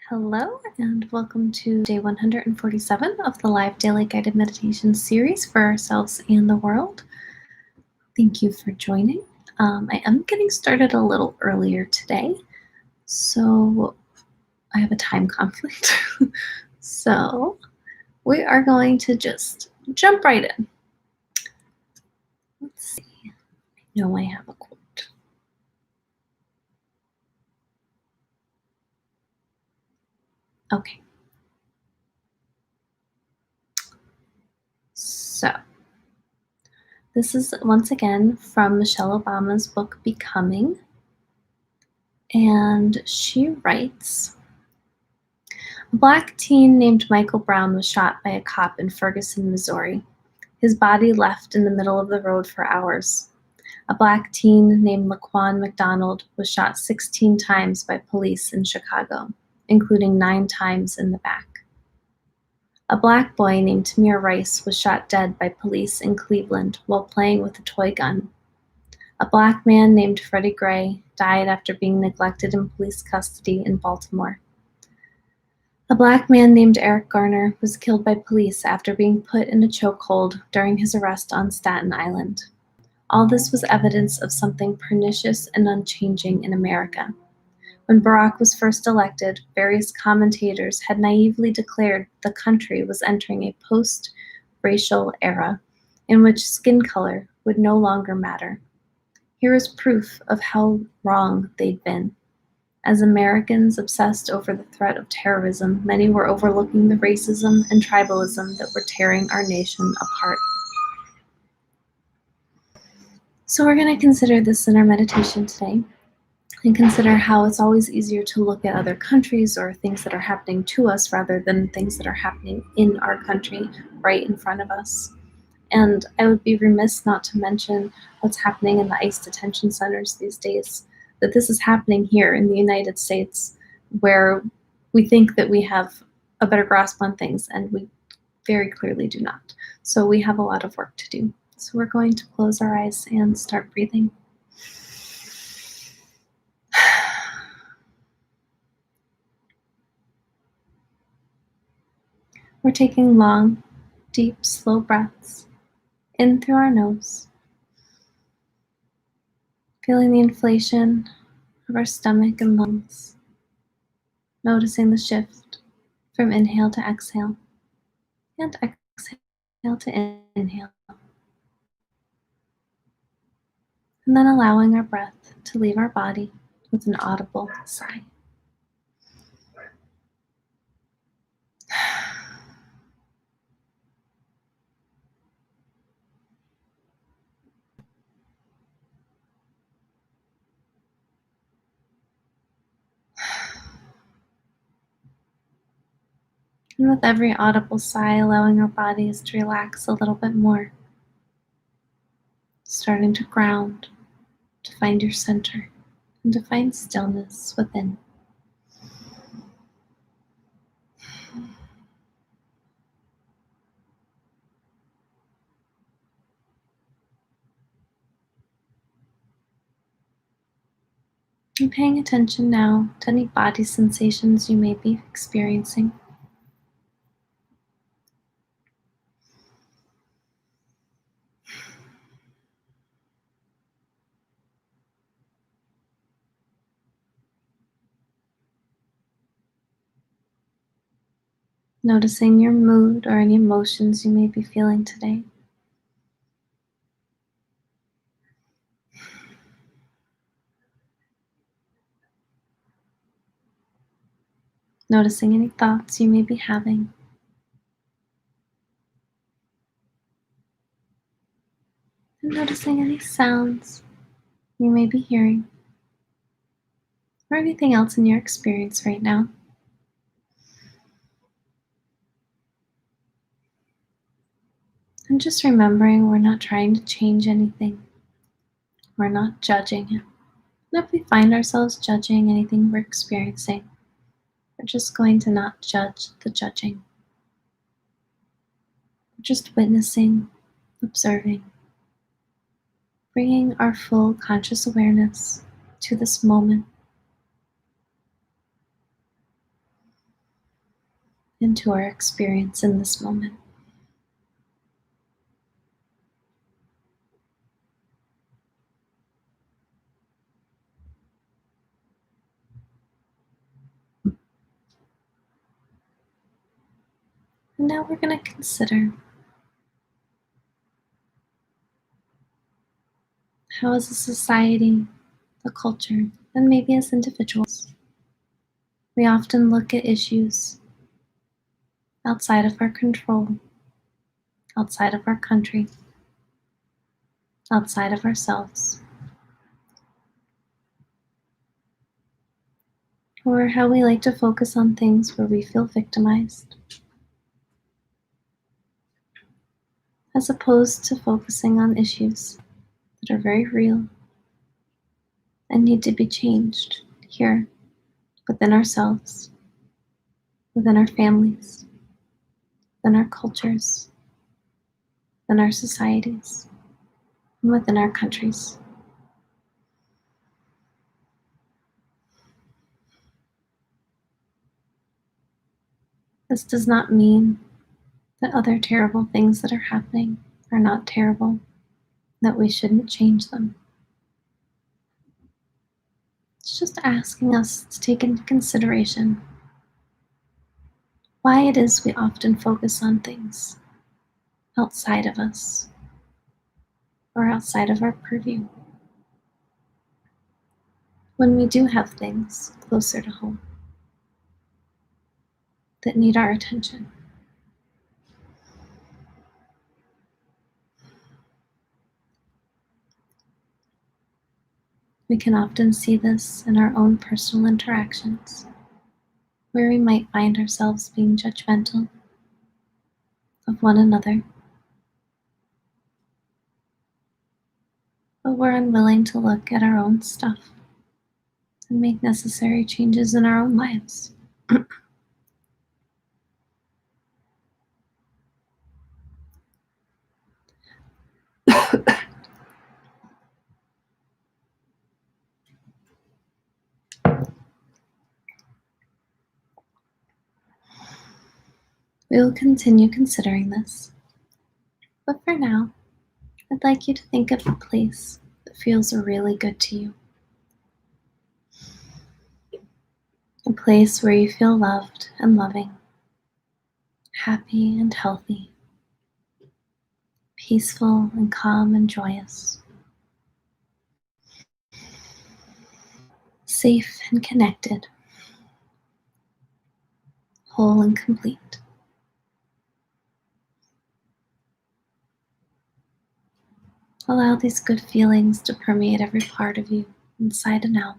Hello, and welcome to day 147 of the live daily guided meditation series for ourselves and the world. Thank you for joining. I am getting started a little earlier today, so I have a time conflict. So we are going to just jump right in. Let's see. I know I have a quote. Okay. So this is once again from Michelle Obama's book, Becoming. And she writes, a Black teen named Michael Brown was shot by a cop in Ferguson, Missouri. His body left in the middle of the road for hours. A Black teen named Laquan McDonald was shot 16 times by police in Chicago, including 9 times in the back. A Black boy named Tamir Rice was shot dead by police in Cleveland while playing with a toy gun. A Black man named Freddie Gray died after being neglected in police custody in Baltimore. A Black man named Eric Garner was killed by police after being put in a chokehold during his arrest on Staten Island. All this was evidence of something pernicious and unchanging in America. When Barack was first elected, various commentators had naively declared the country was entering a post-racial era in which skin color would no longer matter. Here is proof of how wrong they'd been. As Americans obsessed over the threat of terrorism, many were overlooking the racism and tribalism that were tearing our nation apart. So we're going to consider this in our meditation today and consider how it's always easier to look at other countries or things that are happening to us rather than things that are happening in our country right in front of us. And I would be remiss not to mention what's happening in the ICE detention centers these days, that this is happening here in the United States, where we think that we have a better grasp on things, and we very clearly do not. So we have a lot of work to do. So we're going to close our eyes and start breathing. We're taking long, deep, slow breaths in through our nose, feeling the inflation of our stomach and lungs, noticing the shift from inhale to exhale and exhale to inhale, and then allowing our breath to leave our body with an audible sigh. And with every audible sigh, allowing our bodies to relax a little bit more, starting to ground, to find your center, and to find stillness within. And paying attention now to any body sensations you may be experiencing. Noticing your mood or any emotions you may be feeling today. Noticing any thoughts you may be having. And noticing any sounds you may be hearing, or anything else in your experience right now. And just remembering we're not trying to change anything. We're not judging it. And if we find ourselves judging anything we're experiencing, we're just going to not judge the judging. We're just witnessing, observing, bringing our full conscious awareness to this moment. into our experience in this moment. And now we're going to consider how, as a society, the culture, and maybe as individuals, we often look at issues outside of our control, outside of our country, outside of ourselves, or how we like to focus on things where we feel victimized, as opposed to focusing on issues that are very real and need to be changed here within ourselves, within our families, within our cultures, within our societies, and within our countries. This does not mean that other terrible things that are happening are not terrible, that we shouldn't change them. It's just asking us to take into consideration why it is we often focus on things outside of us or outside of our purview, when we do have things closer to home that need our attention. We can often see this in our own personal interactions, where we might find ourselves being judgmental of one another, but we're unwilling to look at our own stuff and make necessary changes in our own lives. We will continue considering this, but for now, I'd like you to think of a place that feels really good to you. A place where you feel loved and loving, happy and healthy, peaceful and calm and joyous, safe and connected, whole and complete. Allow these good feelings to permeate every part of you, inside and out.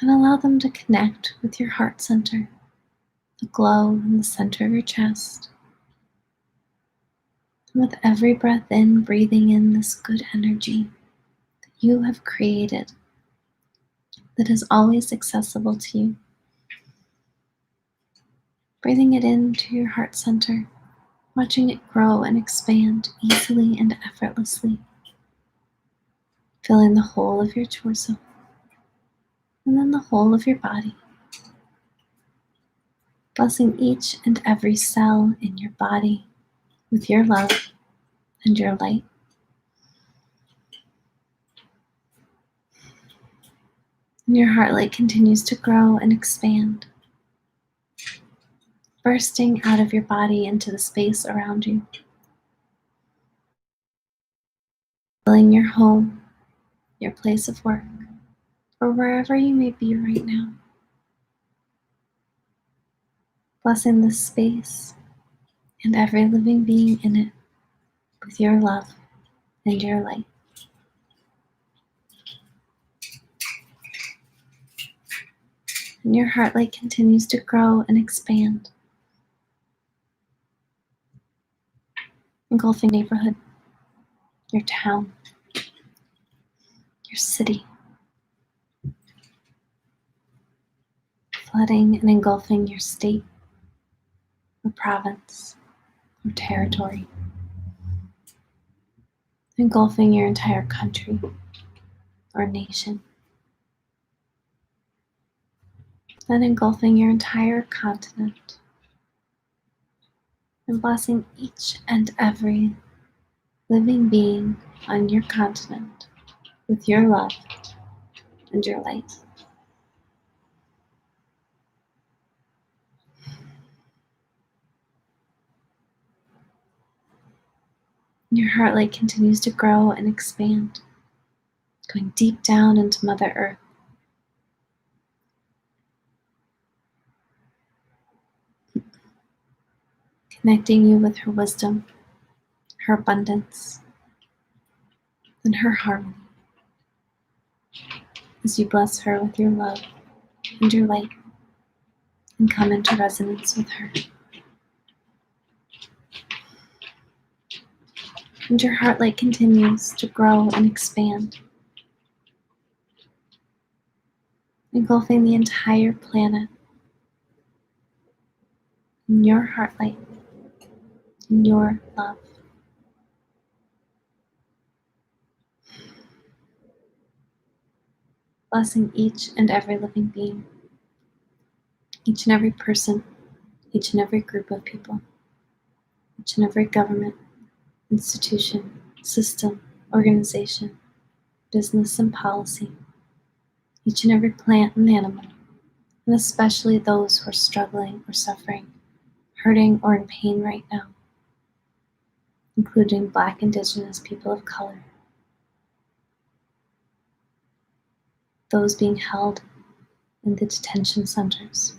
And allow them to connect with your heart center, the glow in the center of your chest. And with every breath in, breathing in this good energy that you have created, that is always accessible to you. Breathing it into your heart center, watching it grow and expand easily and effortlessly, filling the whole of your torso, and then the whole of your body, blessing each and every cell in your body with your love and your light. And your heart light continues to grow and expand, bursting out of your body into the space around you, filling your home, your place of work, or wherever you may be right now. Blessing this space and every living being in it with your love and your light. And your heart light continues to grow and expand, engulfing neighborhood, your town, your city, flooding and engulfing your state or province or territory, engulfing your entire country or nation. then engulfing your entire continent and blessing each and every living being on your continent with your love and your light. Your heart light continues to grow and expand, going deep down into Mother Earth. Connecting you with her wisdom, her abundance, and her harmony as you bless her with your love and your light and come into resonance with her. And your heart light continues to grow and expand, engulfing the entire planet in your heart light, in your love. Blessing each and every living being, each and every person, each and every group of people, each and every government, institution, system, organization, business and policy, each and every plant and animal, and especially those who are struggling or suffering, hurting or in pain right now, including Black, Indigenous, people of color, those being held in the detention centers,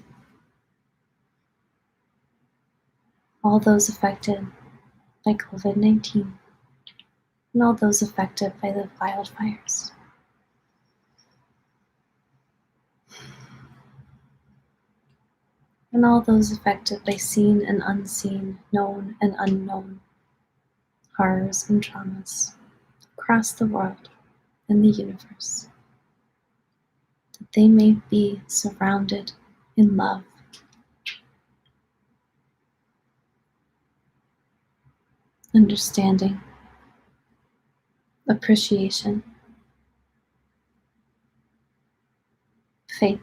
all those affected by COVID-19, and all those affected by the wildfires. And all those affected by seen and unseen, known and unknown horrors and traumas across the world and the universe, that they may be surrounded in love, understanding, appreciation, faith,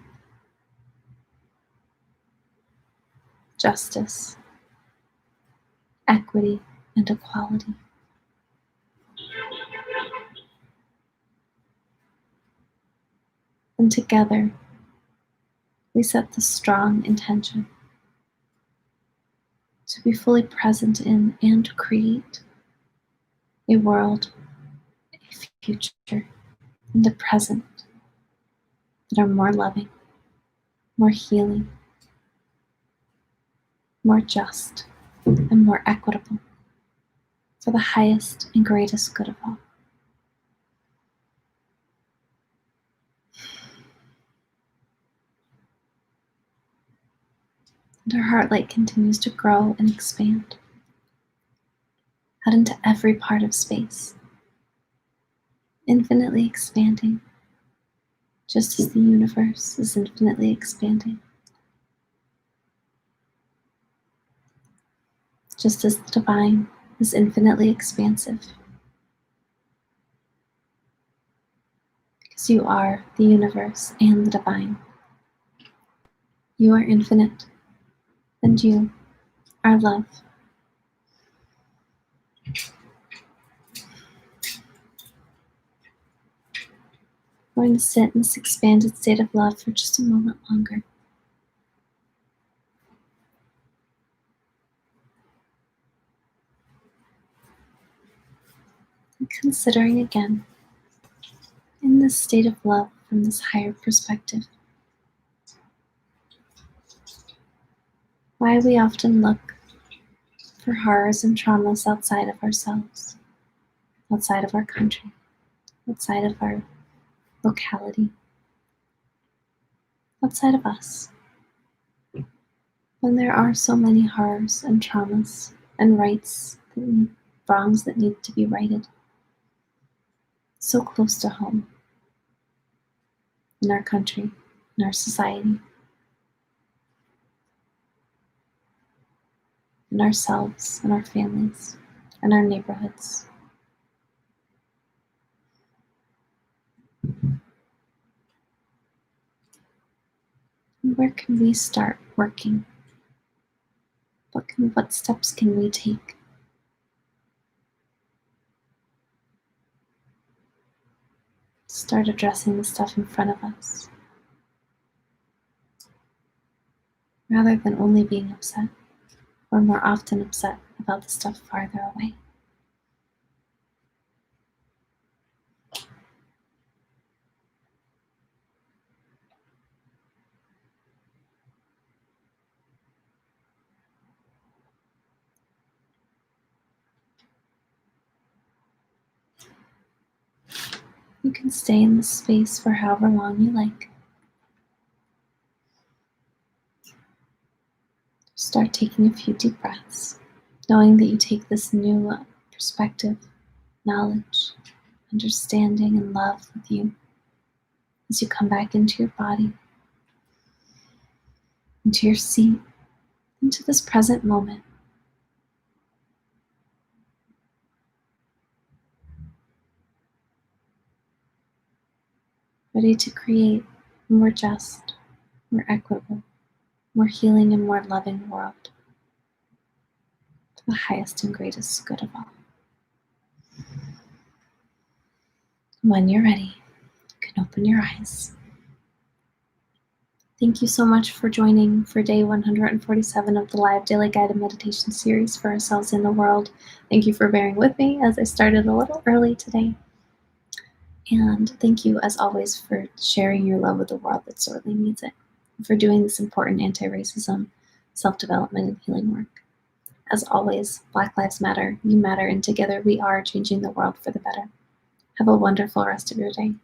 justice, equity, and equality. And together, we set the strong intention to be fully present in and create a world, a future, and a present that are more loving, more healing, more just, and more equitable for the highest and greatest good of all. And our heart light continues to grow and expand out into every part of space, infinitely expanding, just as the universe is infinitely expanding, just as the divine is infinitely expansive, because you are the universe and the divine. You are infinite, and you are love. I'm going to sit in this expanded state of love for just a moment longer. And considering again, in this state of love from this higher perspective, why we often look for horrors and traumas outside of ourselves, outside of our country, outside of our locality, outside of us. When there are so many horrors and traumas and wrongs that need to be righted, so close to home, in our country, in our society, in ourselves, in our families, in our neighborhoods. Where can we start working? What steps can we take? Start addressing the stuff in front of us, rather than only being upset, or more often upset about the stuff farther away. You can stay in this space for however long you like. Start taking a few deep breaths, knowing that you take this new perspective, knowledge, understanding, and love with you as you come back into your body, into your seat, into this present moment. Ready to create a more just, more equitable, more healing, and more loving world for the highest and greatest good of all. When you're ready, you can open your eyes. Thank you so much for joining for day 147 of the live daily guided meditation series for ourselves in the world. Thank you for bearing with me as I started a little early today. And thank you, as always, for sharing your love with the world that sorely needs it, and for doing this important anti-racism, self-development, and healing work. As always, Black Lives Matter, you matter, and together we are changing the world for the better. Have a wonderful rest of your day.